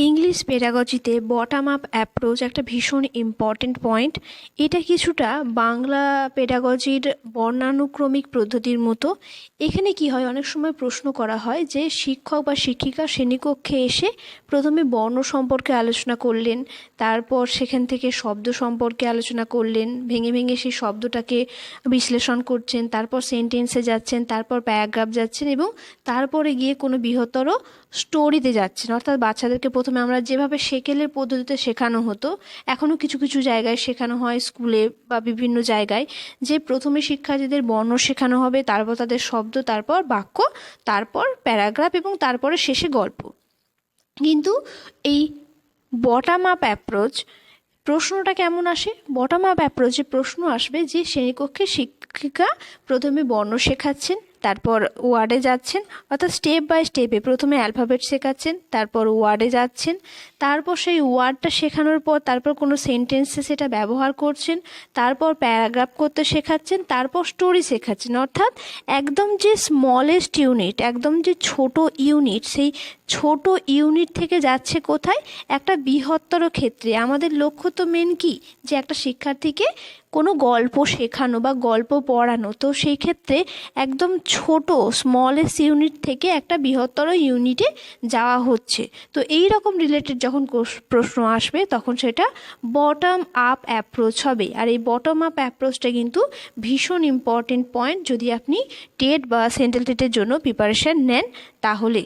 English পেডাগজিতে bottom up approach একটা ভীষণ important point. এটা কিছুটা বাংলা পেডাগজির বর্ণানুক্রমিক পদ্ধতির মতো। এখানে কি হয়, অনেক সময় প্রশ্ন করা হয় যে শিক্ষক বা শিক্ষিকা শ্রেণীকক্ষে এসে প্রথমে বর্ণ সম্পর্কে আলোচনা করলেন, তারপর সেখান থেকে শব্দ সম্পর্কে আলোচনা করলেন, ভেঙে ভেঙে সেই শব্দটাকে বিশ্লেষণ করছেন, তারপর সেন্টেন্সে যাচ্ছেন, তারপর প্যারাগ্রাফ যাচ্ছেন এবং তারপরে গিয়ে কোনো বৃহত্তর স্টোরিতে যাচ্ছেন। অর্থাৎ বাচ্চাদেরকে প্রথমে আমরা যেভাবে সেকেলের পদ্ধতিতে শেখানো হতো, এখনও কিছু কিছু জায়গায় শেখানো হয় স্কুলে বা বিভিন্ন জায়গায়, যে প্রথমে শিক্ষার্থীদের বর্ণ শেখানো হবে, তারপর তাদের শব্দ, তারপর বাক্য, তারপর প্যারাগ্রাফ এবং তারপরে শেষে গল্প। কিন্তু এই বটম আপ অ্যাপ্রোচ প্রশ্নটা কেমন আসে? বটম আপ অ্যাপ্রোচে প্রশ্ন আসবে যে শ্রেণীকক্ষে শিক্ষিকা প্রথমে বর্ণ শেখাচ্ছেন, তারপর ওয়ার্ডে যাচ্ছেন, অর্থাৎ স্টেপ বাই স্টেপে প্রথমে অ্যালফাবেট শেখাচ্ছেন, তারপর ওয়ার্ডে যাচ্ছেন, তারপর সেই ওয়ার্ডটা শেখানোর পর তারপর কোনো সেন্টেন্সে সেটা ব্যবহার করছেন, তারপর প্যারাগ্রাফ করতে শেখাচ্ছেন, তারপর স্টোরি শেখাচ্ছেন। অর্থাৎ একদম যে স্মলেস্ট ইউনিট, একদম যে ছোট ইউনিট, সেই ছোট ইউনিট থেকে যাচ্ছে কোথায়? একটা বৃহত্তর ক্ষেত্রে। আমাদের লক্ষ্য তো মেন কি, যে একটা শিক্ষার্থীকে কোনো গল্প শেখানো বা গল্প পড়ানো। তো সেই ক্ষেত্রে একদম ছোট স্মলেস্ট ইউনিট থেকে একটা বৃহত্তর ইউনিটে যাওয়া হচ্ছে। তো এই রকম রিলেটেড যখন প্রশ্ন আসবে তখন সেটা বটম আপ অ্যাপ্রোচ হবে। আর এই বটম আপ অ্যাপ্রোচটা কিন্তু ভীষণ ইম্পর্টেন্ট পয়েন্ট যদি আপনি টেট বা সেন্ট্রাল টেটের জন্য প্রিপারেশান নেন তাহলে।